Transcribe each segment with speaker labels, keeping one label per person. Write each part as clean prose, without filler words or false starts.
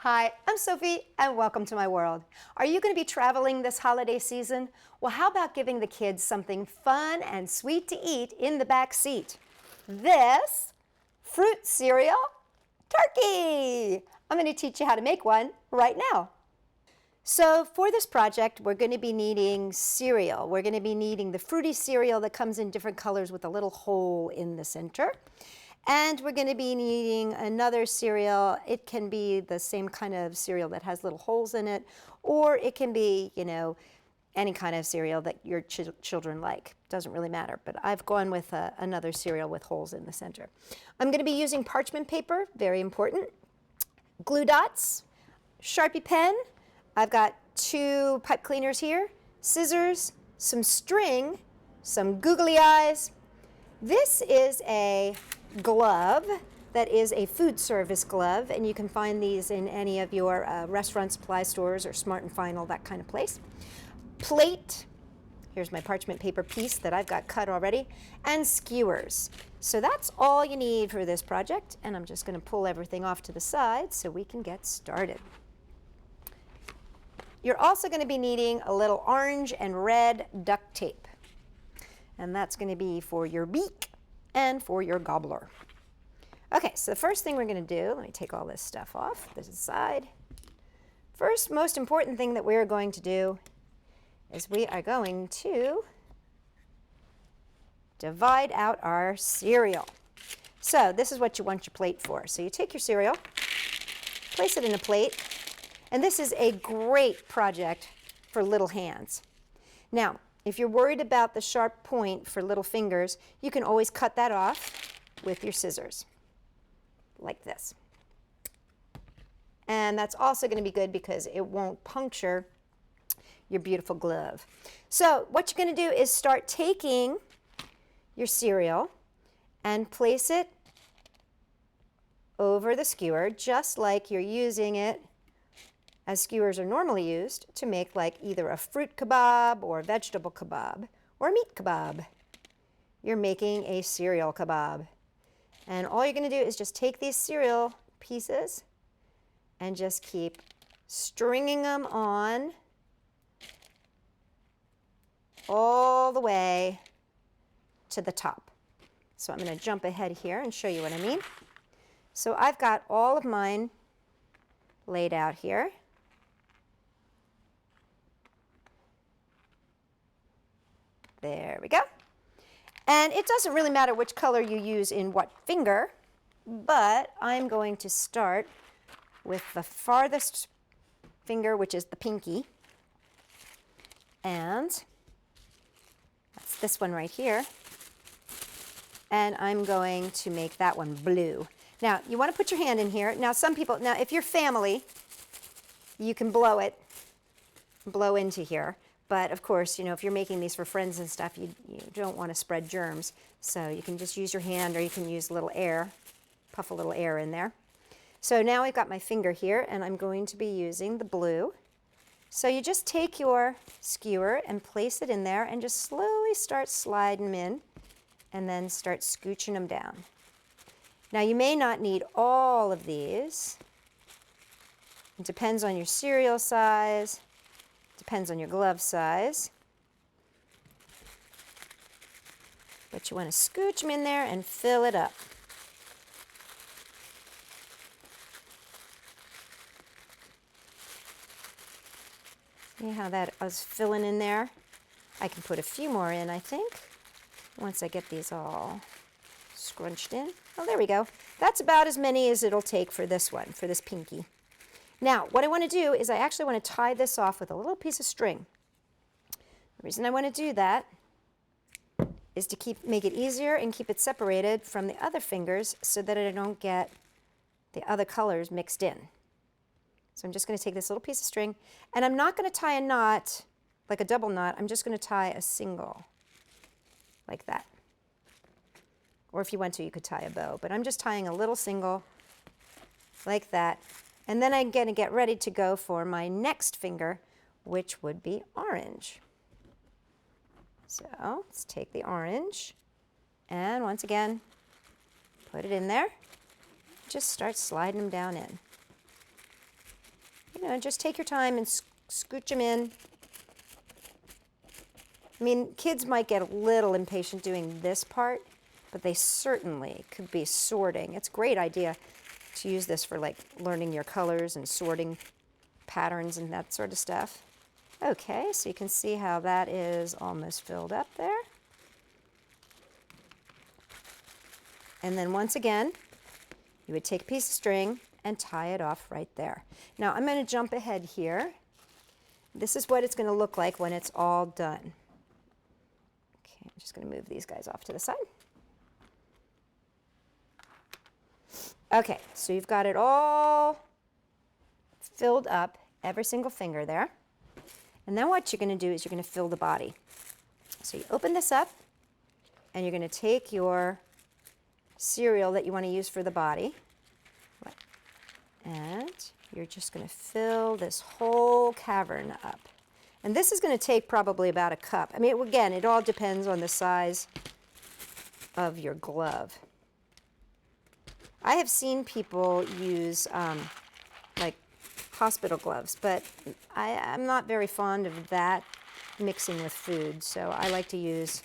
Speaker 1: Hi, I'm Sophie and welcome to my world. Are you going to be traveling this holiday season? Well, how about giving the kids something fun and sweet to eat in the back seat? This fruit cereal turkey. I'm going to teach you how to make one right now. So for this project, we're going to be needing cereal. We're going to be needing the fruity cereal that comes in different colors with a little hole in the center. And we're going to be needing another cereal. It can be the same kind of cereal that has little holes in it, or it can be, any kind of cereal that your children like. Doesn't really matter, but I've gone with another cereal with holes in the center. I'm going to be using parchment paper, very important, glue dots, Sharpie pen. I've got 2 pipe cleaners here, scissors, some string, some googly eyes. This is a glove that is a food service glove, and you can find these in any of your restaurant supply stores or Smart and Final, that kind of place. Plate, here's my parchment paper piece that I've got cut already, and skewers. So that's all you need for this project, and I'm just going to pull everything off to the side so we can get started. You're also going to be needing a little orange and red duct tape, and that's going to be for your beak and for your gobbler. Okay, so the first thing we're going to do, let me take all this stuff off to the side. First, most important thing that we're going to do is we are going to divide out our cereal. So this is what you want your plate for. So you take your cereal, place it in a plate, and this is a great project for little hands. Now, if you're worried about the sharp point for little fingers, you can always cut that off with your scissors, like this. And that's also going to be good because it won't puncture your beautiful glove. So what you're going to do is start taking your cereal and place it over the skewer, just like you're using it as skewers are normally used to make like either a fruit kebab or a vegetable kebab or a meat kebab. You're making a cereal kebab. And all you're going to do is just take these cereal pieces and just keep stringing them on all the way to the top. So I'm going to jump ahead here and show you what I mean. So I've got all of mine laid out here. There we go. And it doesn't really matter which color you use in what finger, but I'm going to start with the farthest finger, which is the pinky. And that's this one right here. And I'm going to make that one blue. Now, you want to put your hand in here. Now, if you're family, you can blow into here. But of course, if you're making these for friends and stuff, you don't want to spread germs. So you can just use your hand, or you can use a little air, puff a little air in there. So now I've got my finger here, and I'm going to be using the blue. So you just take your skewer and place it in there and just slowly start sliding them in and then start scooching them down. Now you may not need all of these. It depends on your cereal size. Depends on your glove size. But you want to scooch them in there and fill it up. See how that is filling in there? I can put a few more in, I think, once I get these all scrunched in. Oh, there we go. That's about as many as it'll take for this one, for this pinky. Now, what I want to do is I actually want to tie this off with a little piece of string. The reason I want to do that is to make it easier and keep it separated from the other fingers so that I don't get the other colors mixed in. So I'm just going to take this little piece of string, and I'm not going to tie a knot, like a double knot. I'm just going to tie a single, like that. Or if you want to, you could tie a bow, but I'm just tying a little single, like that. And then I'm going to get ready to go for my next finger, which would be orange. So let's take the orange and once again, put it in there. Just start sliding them down in. you know, just take your time and scooch them in. I mean, kids might get a little impatient doing this part, but they certainly could be sorting. It's a great idea to use this for like learning your colors and sorting patterns and that sort of stuff. Okay, so you can see how that is almost filled up there. And then once again, you would take a piece of string and tie it off right there. Now I'm going to jump ahead here. This is what it's going to look like when it's all done. Okay, I'm just going to move these guys off to the side. Okay, so you've got it all filled up, every single finger there. And then what you're going to do is you're going to fill the body. So you open this up, and you're going to take your cereal that you want to use for the body, and you're just going to fill this whole cavern up. And this is going to take probably about a cup. I mean, again, it all depends on the size of your glove. I have seen people use like hospital gloves, but I'm not very fond of that mixing with food, so I like to use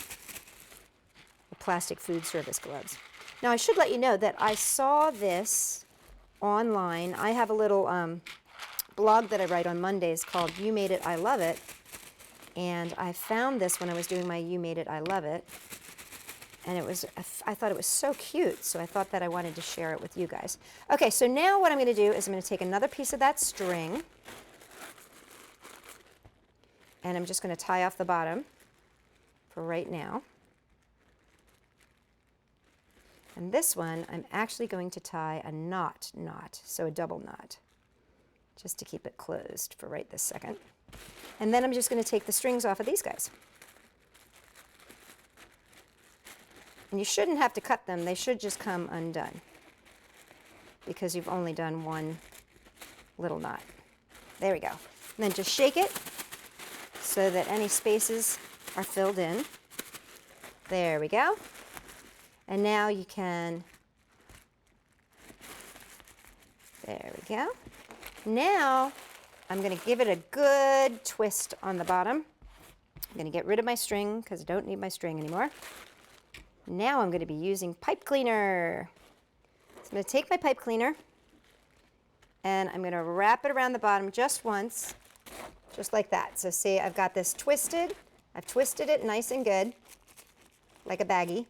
Speaker 1: the plastic food service gloves. Now, I should let you know that I saw this online. I have a little blog that I write on Mondays called You Made It, I Love It, and I found this when I was doing my You Made It, I Love It. And I thought it was so cute, so I thought that I wanted to share it with you guys. Okay, so now what I'm going to do is I'm going to take another piece of that string, and I'm just going to tie off the bottom for right now. And this one, I'm actually going to tie a knot, so a double knot, just to keep it closed for right this second. And then I'm just going to take the strings off of these guys. And you shouldn't have to cut them. They should just come undone because you've only done one little knot. There we go. And then just shake it so that any spaces are filled in. There we go. And now you can, there we go. Now I'm going to give it a good twist on the bottom. I'm going to get rid of my string because I don't need my string anymore. Now I'm going to be using pipe cleaner. So I'm going to take my pipe cleaner and I'm going to wrap it around the bottom just once, just like that. So see, I've got this twisted. I've twisted it nice and good, like a baggie.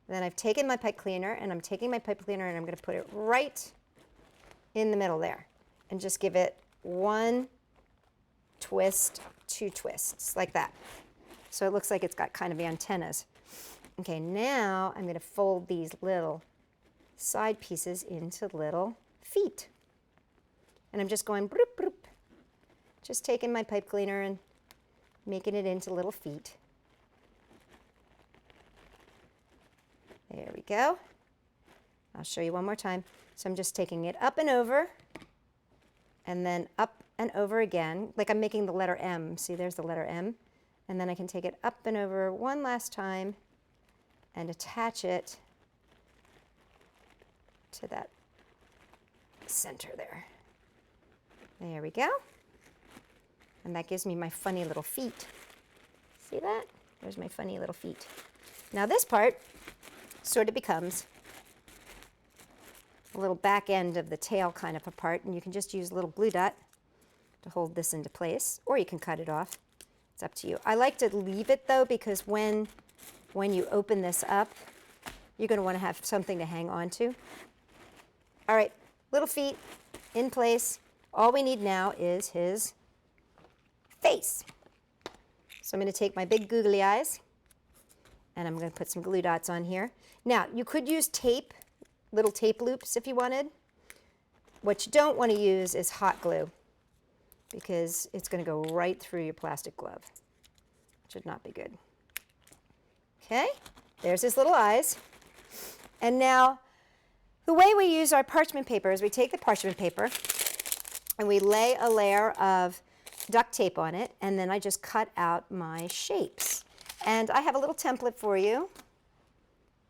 Speaker 1: Then I've taken my pipe cleaner and I'm taking my pipe cleaner and I'm going to put it right in the middle there and just give it one twist, two twists, like that. So it looks like it's got kind of the antennas. Okay, now I'm going to fold these little side pieces into little feet. And I'm just going broop, broop. Just taking my pipe cleaner and making it into little feet. There we go. I'll show you one more time. So I'm just taking it up and over, and then up and over again, like I'm making the letter M. See, there's the letter M. And then I can take it up and over one last time and attach it to that center there. There we go. And that gives me my funny little feet. See that? There's my funny little feet. Now this part sort of becomes a little back end of the tail kind of a part, and you can just use a little glue dot to hold this into place, or you can cut it off. It's up to you. I like to leave it though, because when you open this up, you're going to want to have something to hang on to. All right, little feet in place. All we need now is his face. So I'm going to take my big googly eyes and I'm going to put some glue dots on here. Now, you could use tape, little tape loops if you wanted. What you don't want to use is hot glue because it's going to go right through your plastic glove. Should not be good. Okay, there's his little eyes. And now, the way we use our parchment paper is we take the parchment paper and we lay a layer of duct tape on it, and then I just cut out my shapes. And I have a little template for you.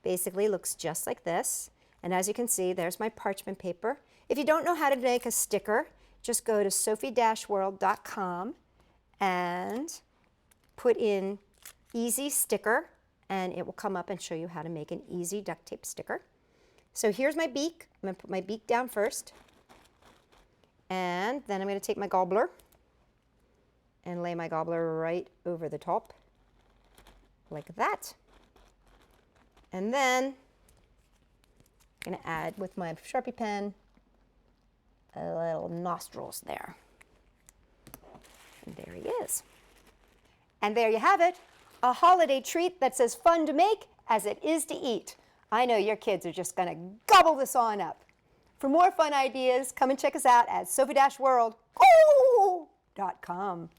Speaker 1: Basically looks just like this. And as you can see, there's my parchment paper. If you don't know how to make a sticker, just go to Sophie-World.com and put in easy sticker, and it will come up and show you how to make an easy duct tape sticker. So here's my beak. I'm going to put my beak down first, and then I'm going to take my gobbler and lay my gobbler right over the top like that. And then I'm going to add with my Sharpie pen a little nostrils there. And there he is. And there you have it, a holiday treat that's as fun to make as it is to eat. I know your kids are just going to gobble this on up. For more fun ideas, come and check us out at Sophie-World.com.